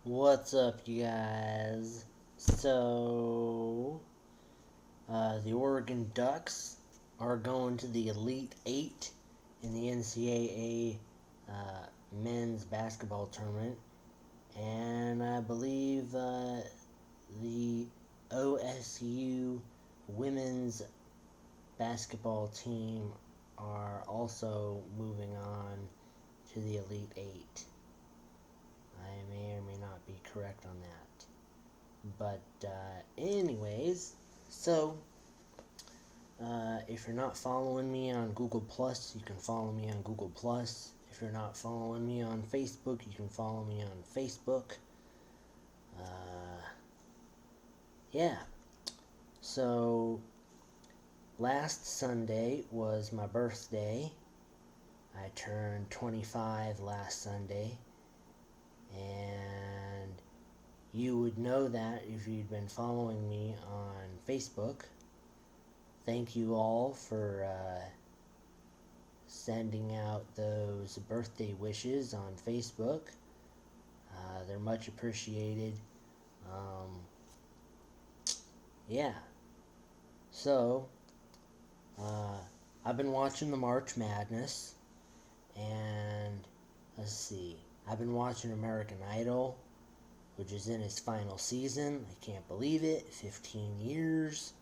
What's up, you guys? The Oregon Ducks are going to the Elite Eight in the NCAA men's basketball tournament, and I believe the OSU women's basketball team are also moving on to the Elite Eight. I may or may not be correct on that. Anyways, so if you're not following me on Google Plus, you can follow me on Google Plus. If you're not following me on Facebook, you can follow me on Facebook. Yeah. So last Sunday was my birthday. I turned 25 last Sunday, and you would know that if you'd been following me on Facebook. Thank you all for sending out those birthday wishes on Facebook. They're much appreciated. Yeah. So, I've been watching the March Madness, and let's see. I've been watching American Idol, which is in its final season. I can't believe it. 15 years.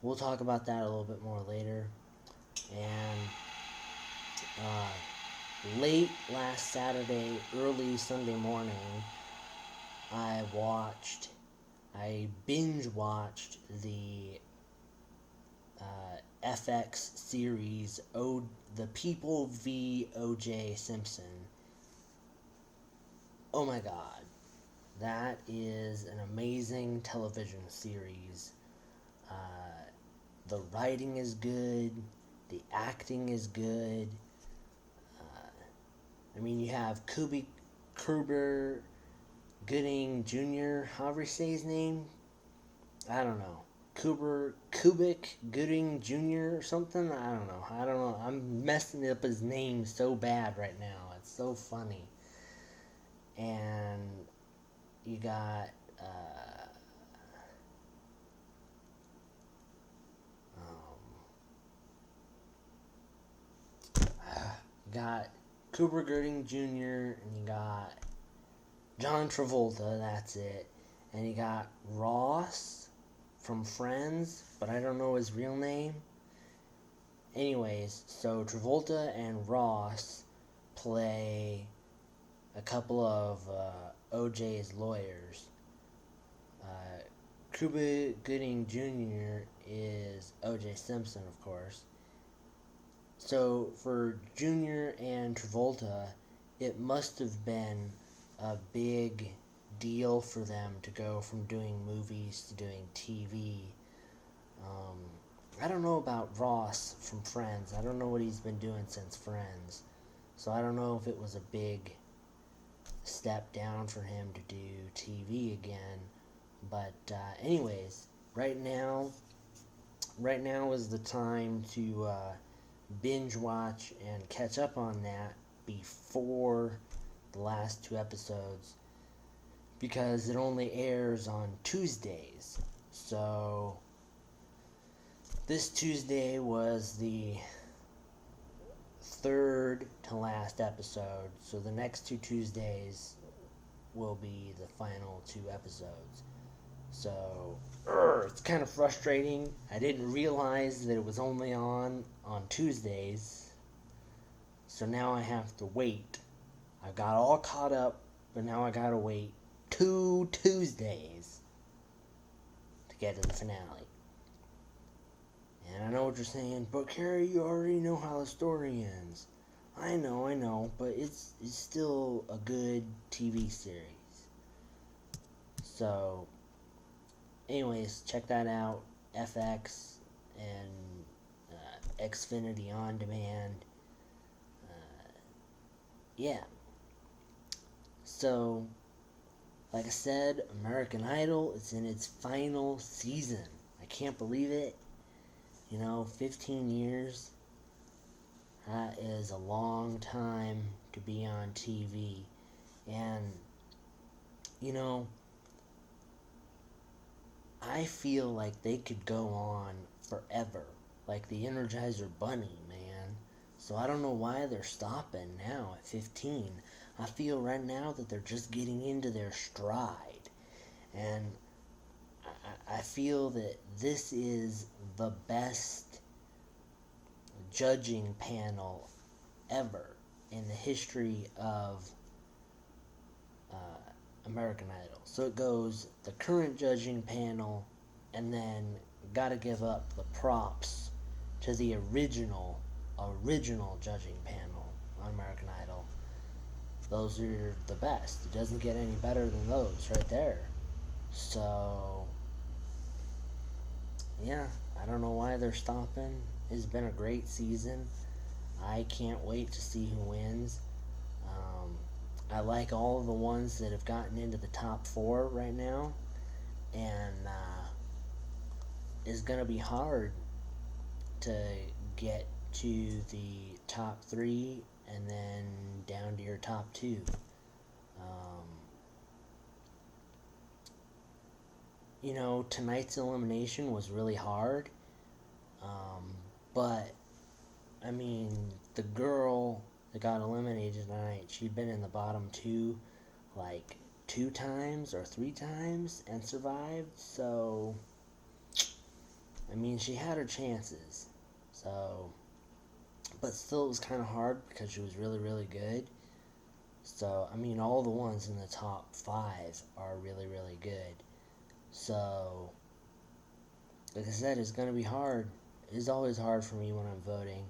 We'll talk about that a little bit more later. And late last Saturday, early Sunday morning, I binge watched the FX series, The People v. O.J. Simpson. Oh my god. That is an amazing television series. The writing is good. The acting is good. You have Cuba Gooding Jr., however you say his name. I don't know. Kubik Gooding Jr. or something? I don't know. I'm messing up his name so bad right now. It's so funny. And you got Cooper Gooding Jr. and you got John Travolta, that's it. And you got Ross from Friends, but I don't know his real name. Anyways, so Travolta and Ross play a couple of OJ's lawyers. Cuba Gooding Jr. is OJ Simpson, of course. So for Junior and Travolta, it must have been a big deal for them to go from doing movies to doing TV. I don't know about Ross from Friends. I don't know what he's been doing since Friends. So I don't know if it was a big step down for him to do TV again. But anyways, right now is the time to binge watch and catch up on that before the last two episodes, because it only airs on Tuesdays. So this Tuesday was the third to last episode, so the next two Tuesdays will be the final two episodes. So it's kind of frustrating. I didn't realize that it was only on Tuesdays, so now I have to wait. I got all caught up, but now I gotta wait 2 Tuesdays to get to the finale. And I know what you're saying, but Carrie, you already know how the story ends. I know, but it's still a good TV series. So, anyways, check that out. FX and Xfinity On Demand. Yeah. So, like I said, American Idol is in its final season. I can't believe it. 15 years. That is a long time to be on TV. And you know, I feel like they could go on forever. Like the Energizer Bunny, man. So I don't know why they're stopping now at 15. I feel right now that they're just getting into their stride. And I feel that this is the best judging panel ever in the history of uh, American Idol. So it goes the current judging panel, and then gotta give up the props to the original judging panel on American Idol. Those are the best. It doesn't get any better than those right there. So yeah, I don't know why they're stopping. It's been a great season. I can't wait to see who wins. Um, I like all of the ones that have gotten into the top 4 right now, and it's gonna be hard to get to the top 3 and then down to your top 2. Um, tonight's elimination was really hard, but I mean, the girl that got eliminated tonight, she'd been in the bottom 2 like 2 times or 3 times and survived, so I mean, she had her chances. So, but still, it was kind of hard because she was really, really good. So, I mean, all the ones in the top 5 are really, really good. So, like I said, it's going to be hard. It's always hard for me when I'm voting.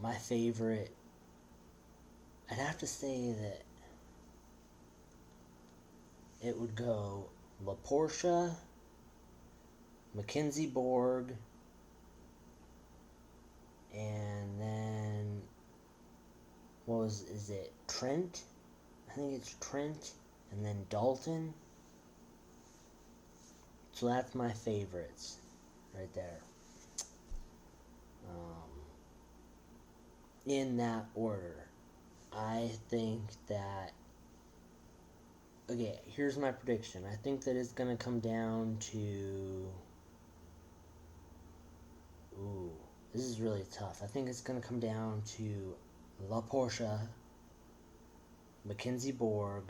My favorite, I'd have to say that it would go LaPortia, Mackenzie Borg, and then is it Trent? I think it's Trent, and then Dalton. So that's my favorites right there. In that order. I think that, okay, here's my prediction. I think that it's going to come down to, this is really tough. I think it's going to come down to La Portia, Mackenzie Borg,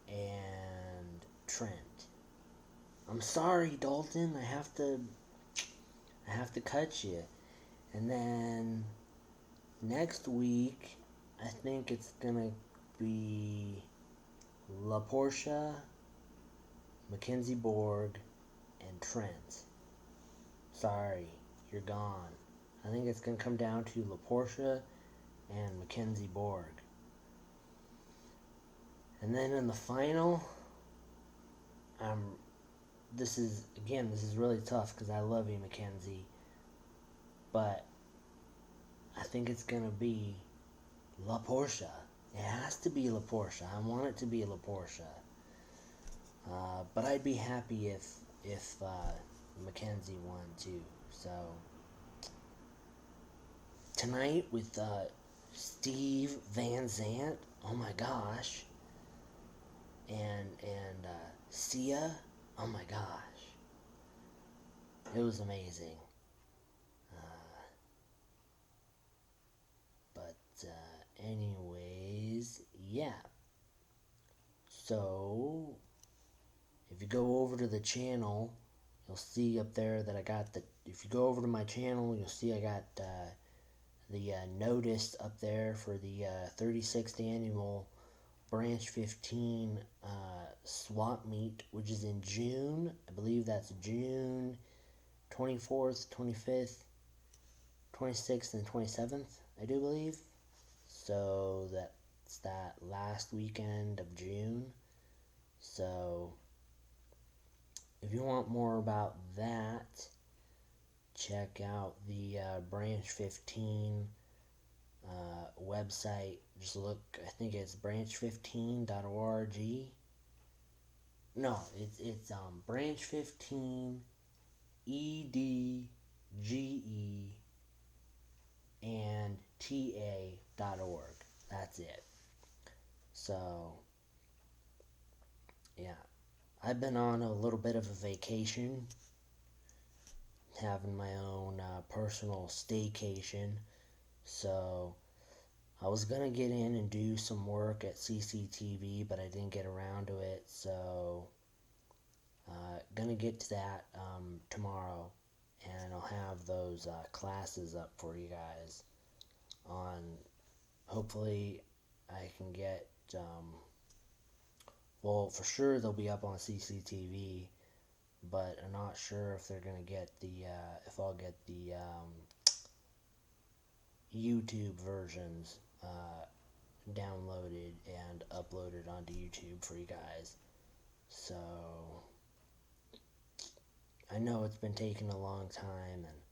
and Trent. I'm sorry, Dalton. I have to cut you. And then next week, I think it's gonna be La Portia, Mackenzie Borg, and Trent. Sorry, you're gone. I think it's gonna come down to La Portia and Mackenzie Borg. And then in the final, this is really tough because I love you, Mackenzie. But I think it's going to be La Portia. It has to be La Portia. I want it to be La Portia. But I'd be happy if Mackenzie won too. So tonight with Steve Van Zandt, oh my gosh, and Sia, oh my gosh, it was amazing. Anyways, yeah. So, if you go over to the channel, you'll see up there that I got if you go over to my channel, you'll see I got the notice up there for the 36th annual Branch 15 swap meet, which is in June. I believe that's June 24th, 25th, 26th, and 27th, I do believe. So that's that last weekend of June. So if you want more about that, check out the Branch 15 website. Just look, I think it's branch15.org. No, it's Branch 15 EDGE and That's it. So, yeah. I've been on a little bit of a vacation, having my own personal staycation. So, I was gonna get in and do some work at CCTV, but I didn't get around to it. So, gonna get to that tomorrow, and I'll have those classes up for you guys. On hopefully, I can get well, for sure they'll be up on CCTV, but I'm not sure if they're gonna get if I'll get the YouTube versions downloaded and uploaded onto YouTube for you guys. So I know it's been taking a long time, and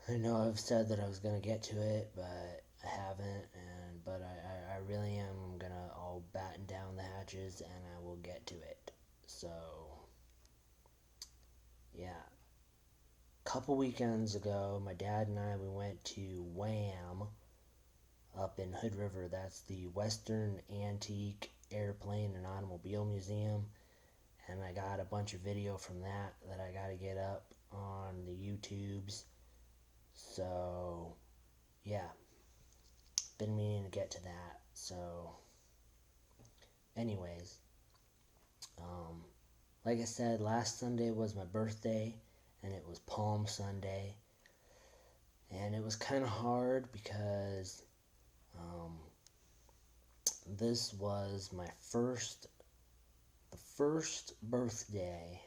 I know I've said that I was gonna get to it, but I haven't. But I really am gonna. I'll batten down the hatches, and I will get to it. So yeah. Couple weekends ago, my dad and I we went to Wham up in Hood River. That's the Western Antique Airplane and Automobile Museum, and I got a bunch of video from that I got to get up on the YouTubes. So yeah, been meaning to get to that. So anyways, like I said, last Sunday was my birthday, and it was Palm Sunday, and it was kind of hard because this was the first birthday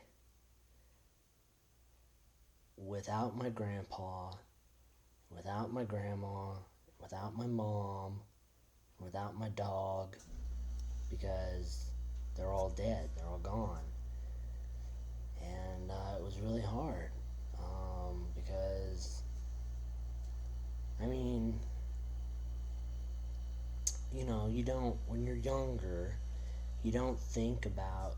without my grandpa, without my grandma, without my mom, without my dog, because they're all dead, they're all gone. And it was really hard, because, I mean, you don't, when you're younger, you don't think about,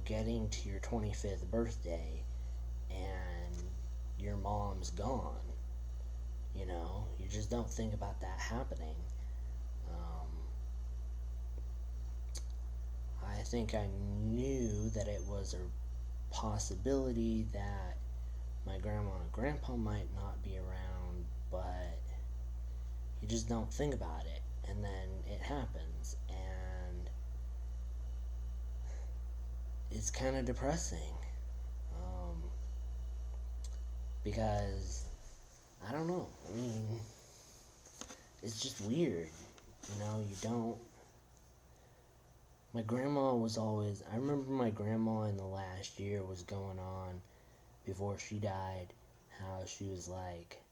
getting to your 25th birthday and your mom's gone. You just don't think about that happening. I think I knew that it was a possibility that my grandma and grandpa might not be around, but you just don't think about it, and then it happens, and it's kind of depressing, because I don't know. I mean, it's just weird, you don't. My grandma was always. I remember my grandma in the last year was going on before she died, how she was like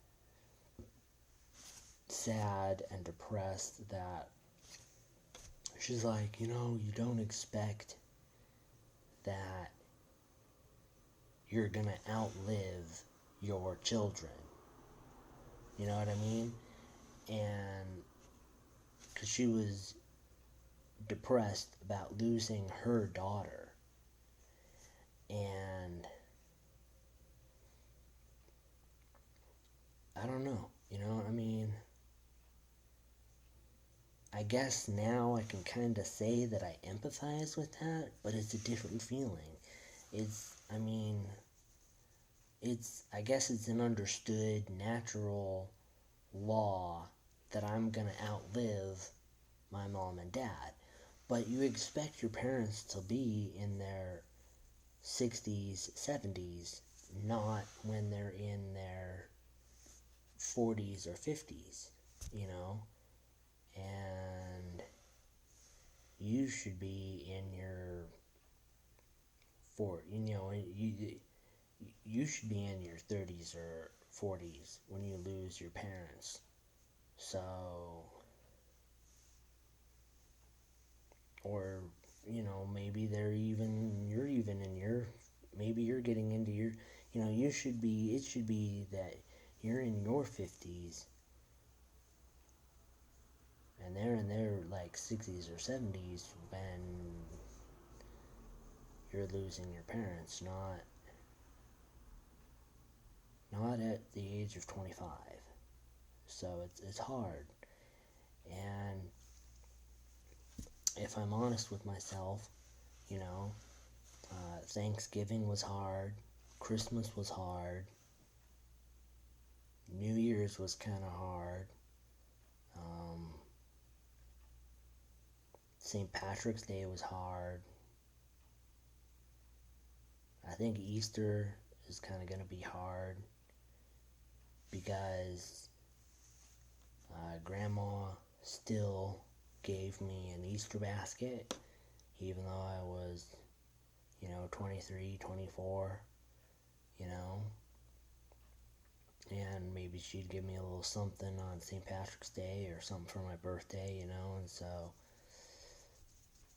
sad and depressed, that she's like, you don't expect that you're gonna outlive your children. You know what I mean? And because she was depressed about losing her daughter. And I don't know, I mean, I guess now I can kind of say that I empathize with that, but it's a different feeling. I guess it's an understood, natural law that I'm gonna outlive my mom and dad. But you expect your parents to be in their 60s, 70s, not when they're in their 40s or 50s, and you should be in your you should be in your 30s or 40s when you lose your parents. So, or maybe maybe you're getting into your, it should be that you're in your 50s and they're in their like 60s or 70s when you're losing your parents, not at the age of 25. so it's hard. And if I'm honest with myself, you know, Thanksgiving was hard, Christmas was hard, New Year's was kind of hard, St. Patrick's Day was hard. I think Easter is kind of going to be hard because Grandma still gave me an Easter basket, even though I was, 23, 24, and maybe she'd give me a little something on St. Patrick's Day or something for my birthday, and so,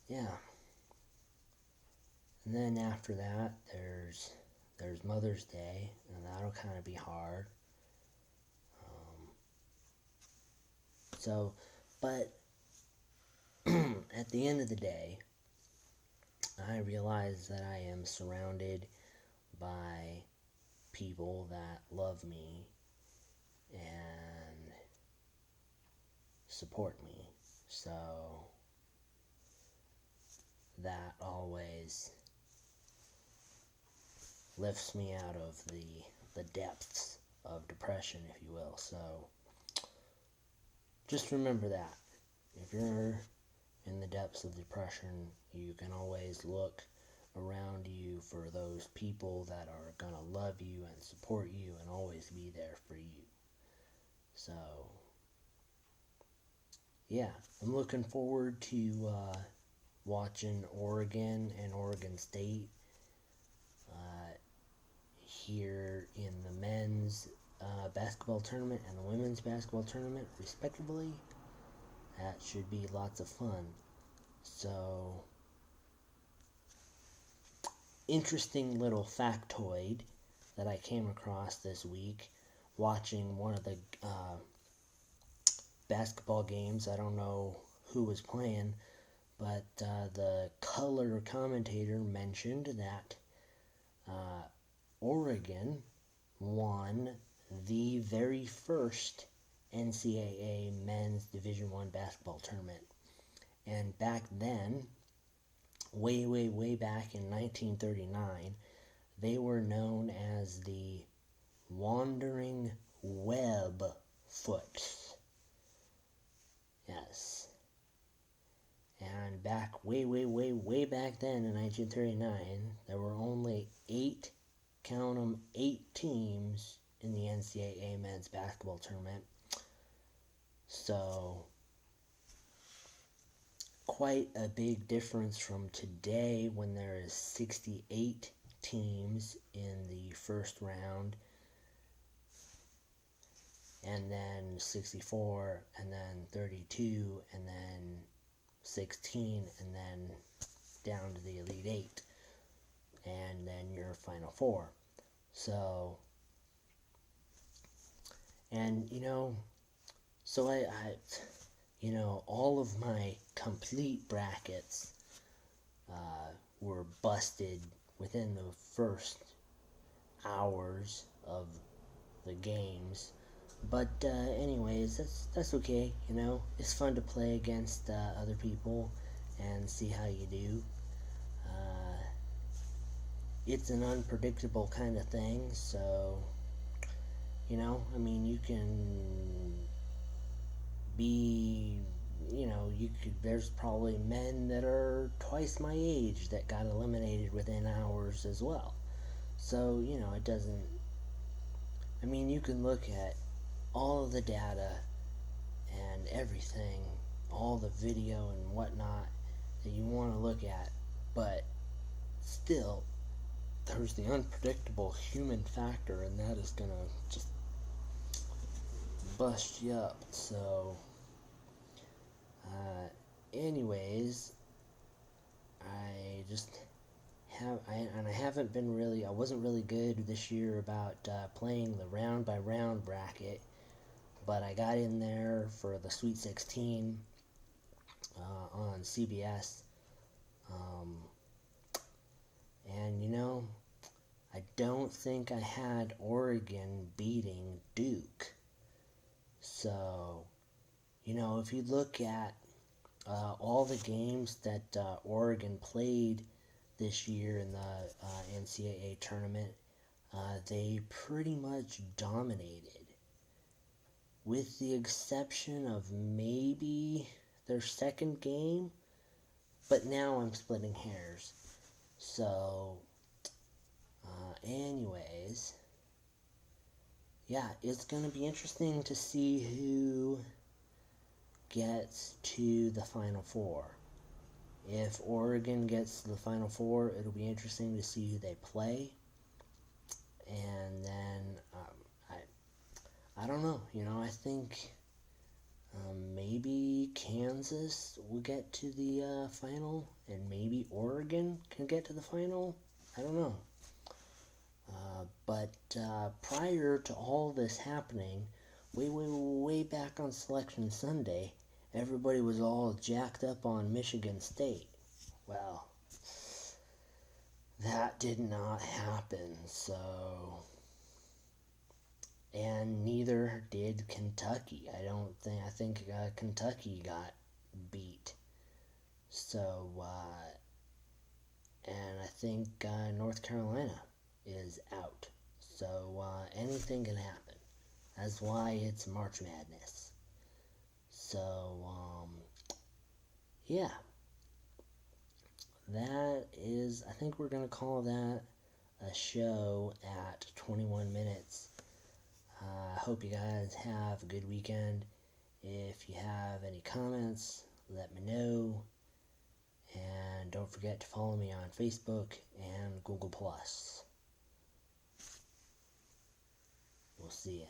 yeah. And then after that, there's Mother's Day, and that'll kind of be hard. But at the end of the day, I realize that I am surrounded by people that love me and support me. So that always lifts me out of the depths of depression, if you will. So just remember that. If you're in the depths of depression, you can always look around you for those people that are going to love you and support you and always be there for you. So, yeah, I'm looking forward to watching Oregon and Oregon State here in the men's basketball tournament and the women's basketball tournament, respectively. That should be lots of fun. So, interesting little factoid that I came across this week watching one of the basketball games. I don't know who was playing, but the color commentator mentioned that Oregon won the very first NCAA men's Division I basketball tournament. And back then, way back in 1939, they were known as the Wandering Webfoots. Yes. And back way back then in 1939, there were only 8 teams in the NCAA men's basketball tournament. So, quite a big difference from today when there is 68 teams in the first round, and then 64, and then 32, and then 16, and then down to the Elite 8, and then your Final Four. So, and so I all of my complete brackets were busted within the first hours of the games. But anyways, that's okay. It's fun to play against other people and see how you do. It's an unpredictable kind of thing, so you can be, there's probably men that are twice my age that got eliminated within hours as well. So, it doesn't, you can look at all of the data and everything, all the video and whatnot that you want to look at, but still, there's the unpredictable human factor, and that is going to just bust you up. So, anyways, I wasn't really good this year about playing the round by round bracket, but I got in there for the Sweet 16 on CBS, and I don't think I had Oregon beating Duke. So, if you look at all the games that Oregon played this year in the NCAA tournament, they pretty much dominated, with the exception of maybe their second game, but now I'm splitting hairs. So, anyways, yeah, it's going to be interesting to see who gets to the Final Four. If Oregon gets to the Final Four, it'll be interesting to see who they play. And then, I don't know. I think maybe Kansas will get to the final, and maybe Oregon can get to the final. I don't know. But prior to all this happening, way back on Selection Sunday, everybody was all jacked up on Michigan State. Well, that did not happen, so... And neither did Kentucky. I think Kentucky got beat. So, and I think North Carolina is out. So, anything can happen. That's why it's March Madness. So, yeah. That is, I think we're going to call that a show at 21 minutes. I hope you guys have a good weekend. If you have any comments, let me know. And don't forget to follow me on Facebook and Google+. We'll see ya.